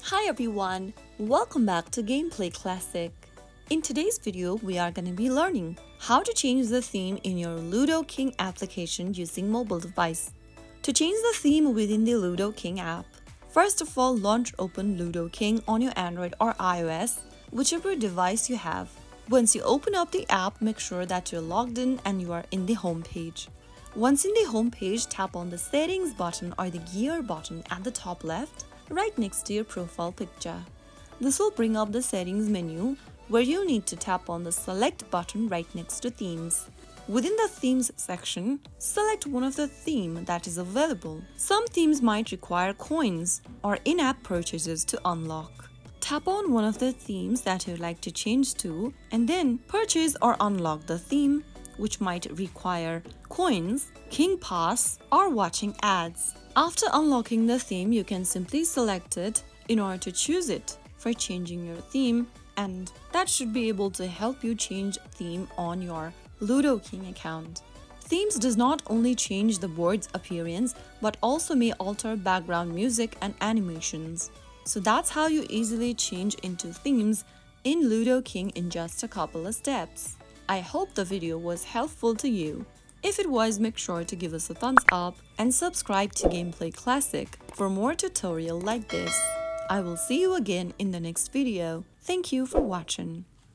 Hi everyone, welcome back to Gameplay Classic. In today's video, we are going to be learning how to change the theme in your Ludo King application using mobile device. To change the theme within the Ludo King app, first of all launch open Ludo King on your Android or iOS, whichever device you have. Once you open up the app, make sure that you're logged in and you are in the home page. Once in the home page, tap on the settings button or the gear button at the top left, right next to your profile picture. This will bring up the settings menu where you need to tap on the select button right next to themes. Within the themes section, select one of the theme that is available. Some themes might require coins or in-app purchases to unlock. Tap on one of the themes that you'd like to change to and then purchase or unlock the theme, which might require coins, King Pass, or watching ads. After unlocking the theme, you can simply select it in order to choose it for changing your theme, and that should be able to help you change theme on your Ludo King account. Themes does not only change the board's appearance but also may alter background music and animations. So that's how you easily change into themes in Ludo King in just a couple of steps. I hope the video was helpful to you. If it was, make sure to give us a thumbs up and subscribe to Gameplay Classic for more tutorial like this. I will see you again in the next video. Thank you for watching.